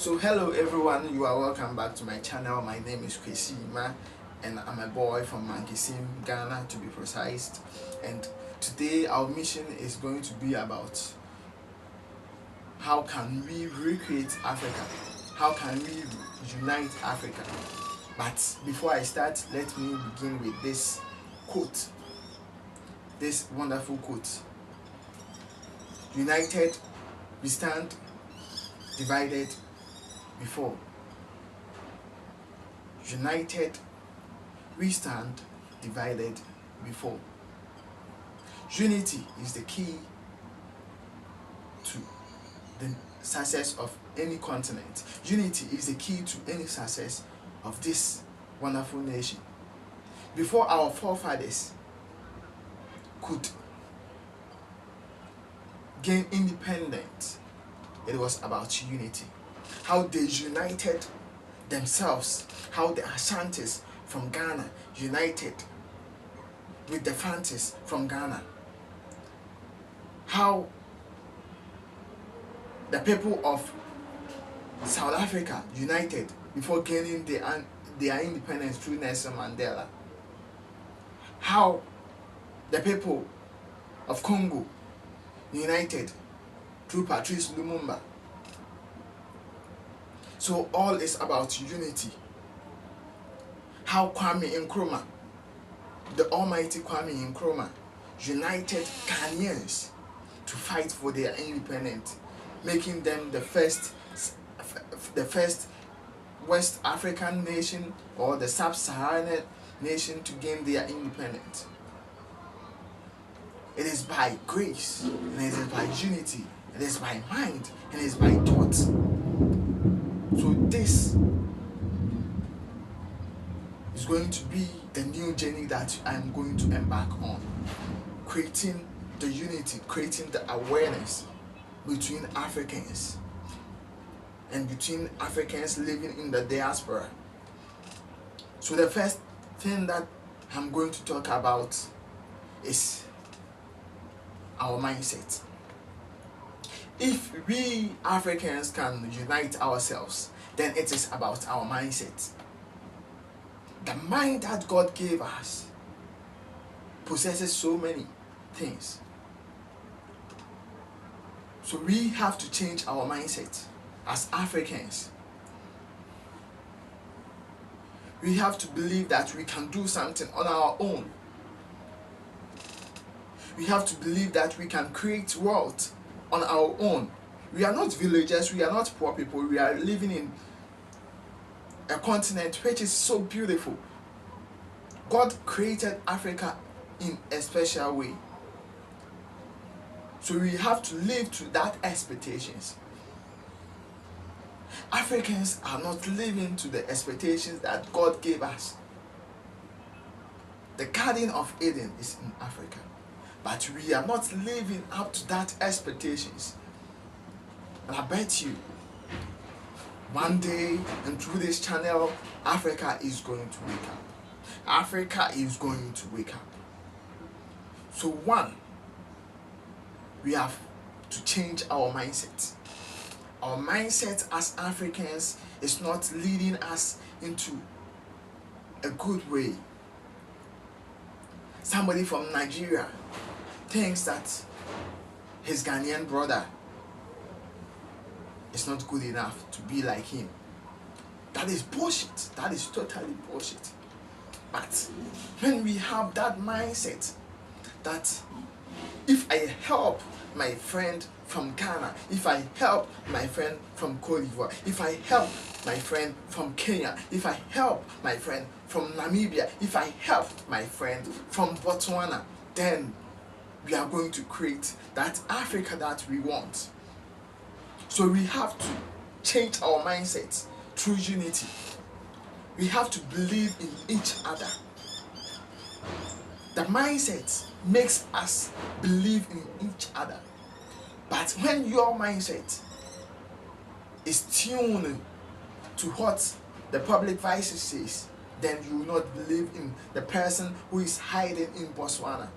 So hello everyone, you are welcome back to my channel. My name is Kwesi Ima and I'm a boy from Mankisim, Ghana to be precise. And today our mission is going to be about how can we recreate Africa? How can we unite Africa? But before I start, let me begin with this quote. This wonderful quote. United we stand, divided we fall. United we stand, divided we fall. Unity is the key to the success of any continent. Unity is the key to any success of this wonderful nation. Before our forefathers could gain independence, it was about unity. How they united themselves, how the Ashantis from Ghana united with the Fantis from Ghana, how the people of South Africa united before gaining their independence through Nelson Mandela, how the people of Congo united through Patrice Lumumba. So all is about unity. How Kwame Nkrumah, the almighty Kwame Nkrumah, united Ghanaians to fight for their independence, making them the first West African nation or the sub-Saharan nation to gain their independence. It is by grace, and it is by unity, it is by mind, and it is by thought. So this is going to be the new journey that I'm going to embark on. Creating the unity, creating the awareness between Africans and between Africans living in the diaspora. So the first thing that I'm going to talk about is our mindset. If we Africans can unite ourselves, then it is about our mindset. The mind that God gave us possesses so many things. So we have to change our mindset as Africans. We have to believe that we can do something on our own. We have to believe that we can create wealth on our own. We are not villagers, we are not poor people, we are living in a continent which is so beautiful. God created Africa in a special way. So we have to live to that expectations. Africans are not living to the expectations that God gave us. The Garden of Eden is in Africa, but we are not living up to that expectations. And I bet you, one day and through this channel, Africa is going to wake up. Africa is going to wake up. So one, we have to change our mindset. Our mindset as Africans is not leading us into a good way. Somebody from Nigeria thinks that his Ghanaian brother is not good enough to be like him. That is bullshit. That is totally bullshit. But when we have that mindset that if I help my friend from Ghana, if I help my friend from Cote d'Ivoire, if I help my friend from Kenya, if I help my friend from Namibia, if I help my friend from Botswana, then we are going to create that Africa that we want. So we have to change our mindset through unity. We have to believe in each other. The mindset makes us believe in each other. But when your mindset is tuned to what the public vice says, then you will not believe in the person who is hiding in Botswana.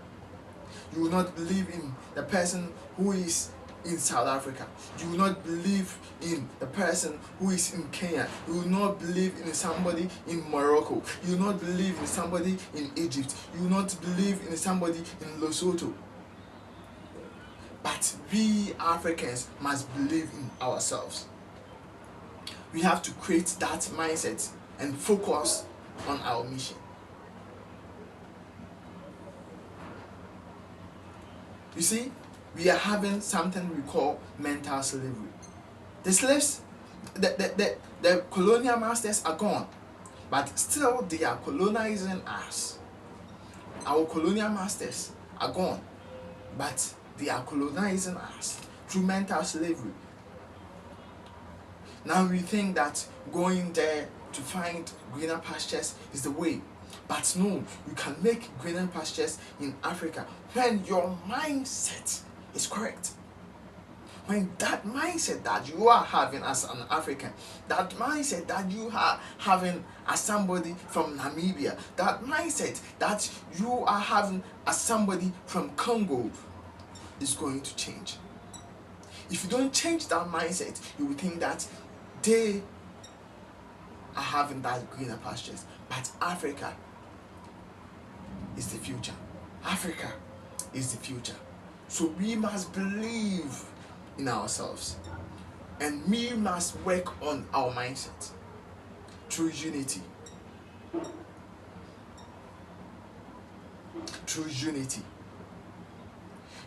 You will not believe in the person who is in South Africa. You will not believe in the person who is in Kenya. You will not believe in somebody in Morocco. You will not believe in somebody in Egypt. You will not believe in somebody in Lesotho. But we Africans must believe in ourselves. We have to create that mindset and focus on our mission. You see, we are having something we call mental slavery. The slaves, the colonial masters are gone, but still they are colonizing us. Our colonial masters are gone, but they are colonizing us through mental slavery. Now we think that going there to find greener pastures is the way. But no, you can make greener pastures in Africa when your mindset is correct. When that mindset that you are having as an African, that mindset that you are having as somebody from Namibia, that mindset that you are having as somebody from Congo is going to change. If you don't change that mindset, you will think that they are having that greener pastures. But Africa is the future. Africa is the future. So we must believe in ourselves, and we must work on our mindset through unity. Through unity.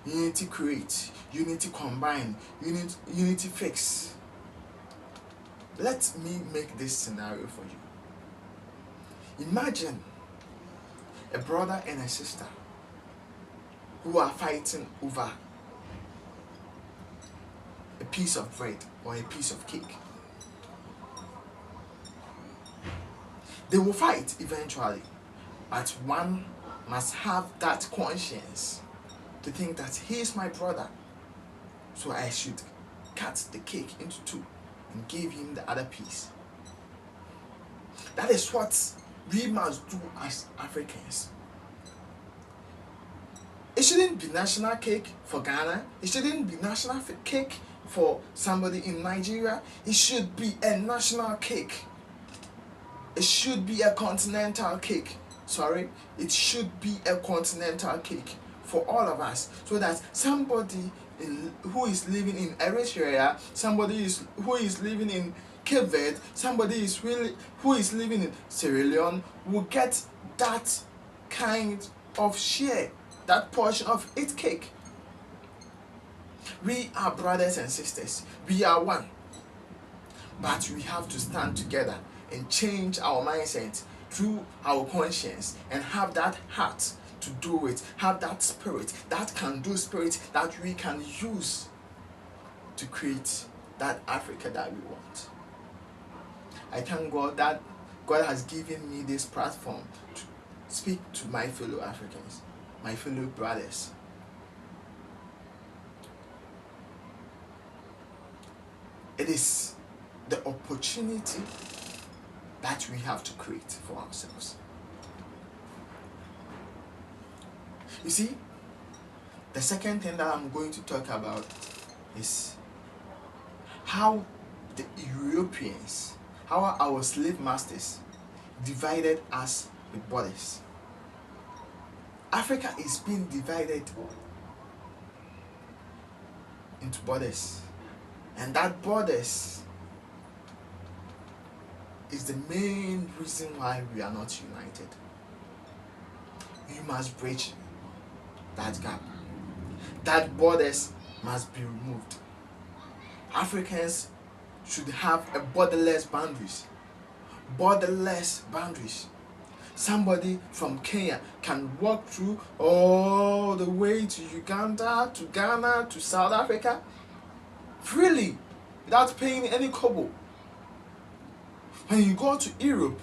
Unity create, unity combine, unity fix. Let me make this scenario for you. Imagine a brother and a sister who are fighting over a piece of bread or a piece of cake. They will fight eventually, but one must have that conscience to think that he is my brother, so I should cut the cake into two and give him the other piece. That is what we must do as Africans. It shouldn't be national cake for Ghana. It shouldn't be national cake for somebody in Nigeria. It should be a national cake. It should be a continental cake. Sorry, it should be a continental cake for all of us, so that somebody who is living in Eritrea, somebody who is living in Cape Verde, somebody who is living in Sierra Leone will get that kind of share, that portion of its cake. We are brothers and sisters. We are one. But we have to stand together and change our mindset through our conscience and have that heart to do it, have that spirit, that can-do spirit that we can use to create that Africa that we want. I thank God that God has given me this platform to speak to my fellow Africans, my fellow brothers. It is the opportunity that we have to create for ourselves. You see, the second thing that I'm going to talk about is how the Europeans, how our slave masters divided us with borders. Africa is being divided into borders, and that borders is the main reason why we are not united. We must bridge that gap. That borders must be removed. Africans should have a borderless boundaries. Borderless boundaries. Somebody from Kenya can walk through all the way to Uganda, to Ghana, to South Africa freely without paying any kobo. When you go to Europe,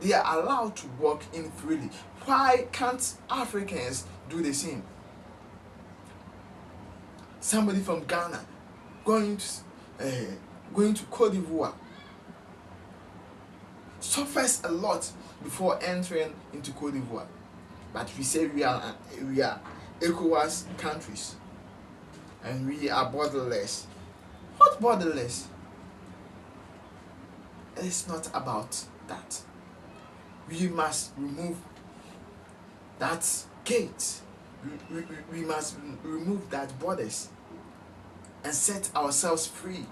they are allowed to walk in freely. Why can't Africans do the same? Somebody from Ghana going to Cote d'Ivoire suffers a lot before entering into Cote d'Ivoire. But we say we are ECOWAS countries. and we are borderless. What borderless? It's not about that. We must remove that gate. We must remove that borders and set ourselves free.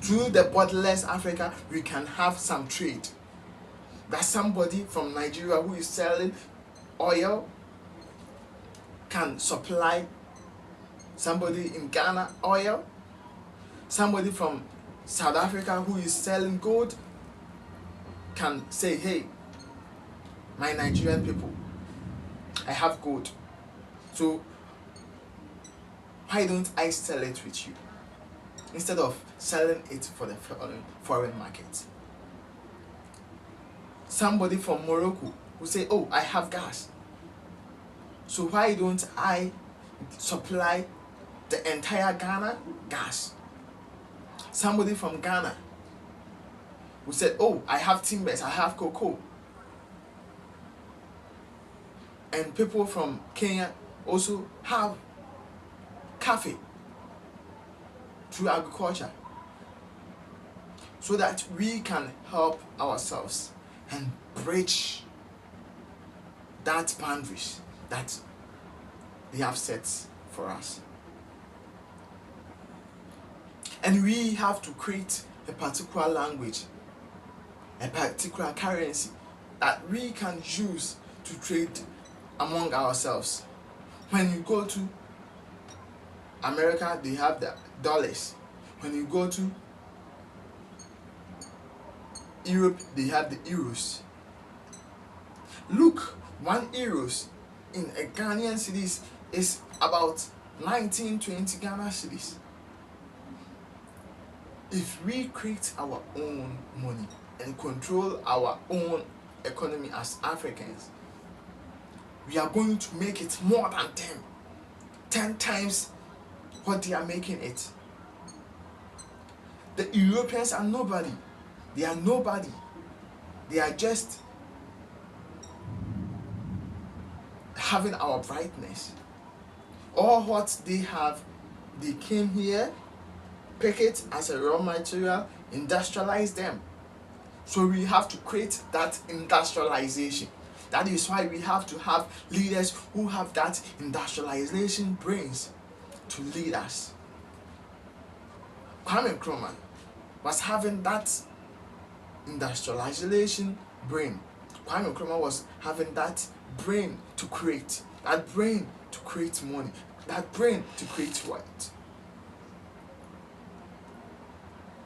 Through the borderless Africa, we can have some trade. That somebody from Nigeria who is selling oil can supply somebody in Ghana oil. Somebody from South Africa who is selling gold can say, hey, my Nigerian people, I have gold. So why don't I sell it with you? Instead of selling it for the foreign market. Somebody from Morocco who say, oh, I have gas. So why don't I supply the entire Ghana gas? Somebody from Ghana who said, oh, I have timbers, I have cocoa. And people from Kenya also have coffee through agriculture, so that we can help ourselves and bridge that boundaries that they have set for us. And we have to create a particular language, a particular currency that we can use to trade among ourselves. When you go to America, they have the dollars. When you go to Europe, they have the euros. Look, 1 euros in a Ghanaian cedis is about 19-20 Ghana cedis. If we create our own money and control our own economy as Africans, we are going to make it more than 10 times what they are making it. The Europeans are nobody. They are nobody. They are just having our brightness. All what they have, they came here, pick it as a raw material, industrialize them. So we have to create that industrialization. That is why we have to have leaders who have that industrialization brains to lead us. Kwame Nkrumah was having that industrialization brain. Kwame Nkrumah was having that brain to create, that brain to create money, that brain to create wealth.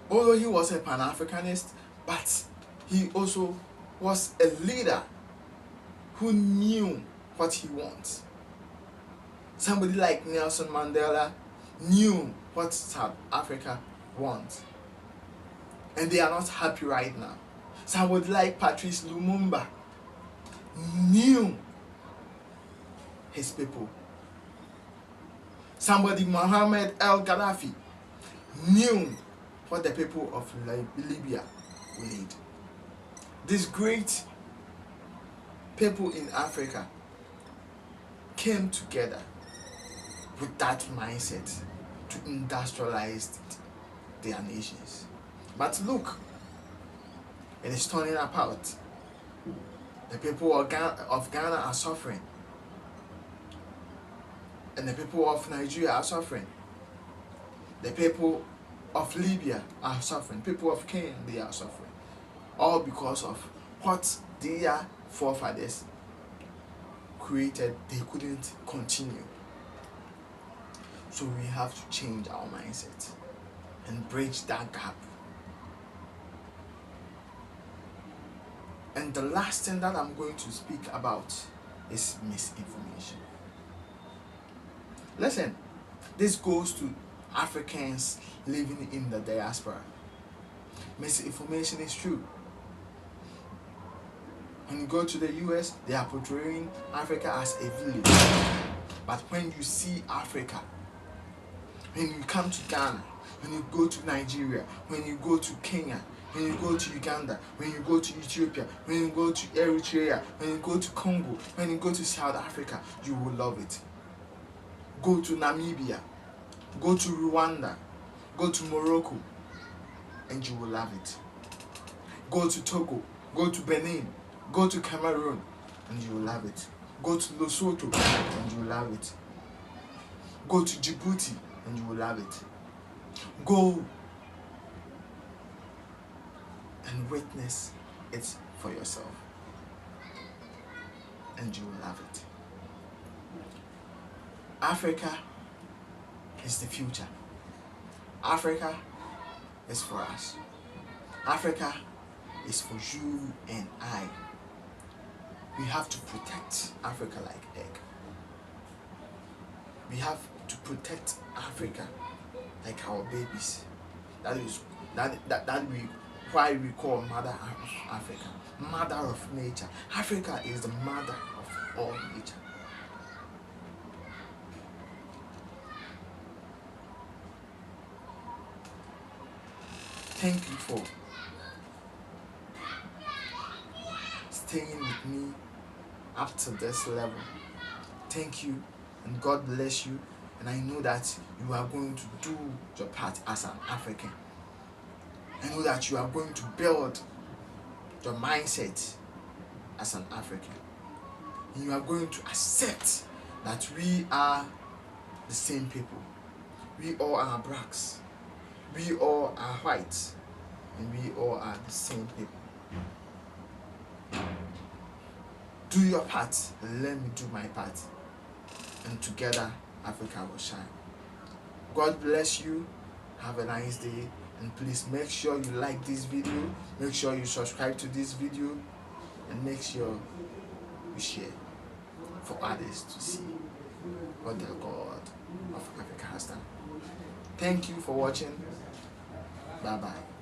Although he was a Pan-Africanist, but he also was a leader who knew what he wants. Somebody like Nelson Mandela knew what South Africa wants, and they are not happy right now. Somebody like Patrice Lumumba knew his people. Somebody, Mohammed El Gaddafi, knew what the people of Libya need. These great people in Africa came together with that mindset to industrialize their nations. But look, it is turning apart. The people of Ghana are suffering, and the people of Nigeria are suffering. The people of Libya are suffering. People of Kenya, they are suffering. All because of what their forefathers created, they couldn't continue. So we have to change our mindset and bridge that gap. And the last thing that I'm going to speak about is misinformation. Listen, this goes to Africans living in the diaspora. Misinformation is true. When you go to the US, they are portraying Africa as a village. But when you see Africa, when you come to Ghana, when you go to Nigeria, when you go to Kenya, when you go to Uganda, when you go to Ethiopia, when you go to Eritrea, when you go to Congo, when you go to South Africa, you will love it. Go to Namibia, go to Rwanda, go to Morocco, and you will love it. Go to Togo, go to Benin, go to Cameroon, and you will love it. Go to Lesotho, and you will love it. Go to Djibouti, and you will love it. Go and witness it for yourself, and you will love it. Africa is the future. Africa is for us. Africa is for you and I. We have to protect Africa like egg. We have to protect Africa like our babies. That is why we call Mother Africa, Mother of Nature. Africa is the mother of all nature. Thank you for staying with me up to this level. Thank you, and God bless you. And I know that you are going to do your part as an African. I know that you are going to build your mindset as an African. And you are going to accept that we are the same people. We all are blacks. We all are white. And we all are the same people. Do your part and let me do my part. And together, Africa will shine. God bless you. Have a nice day. And please make sure you like this video. Make sure you subscribe to this video. And make sure you share for others to see what the God of Africa has done. Thank you for watching. Bye-bye.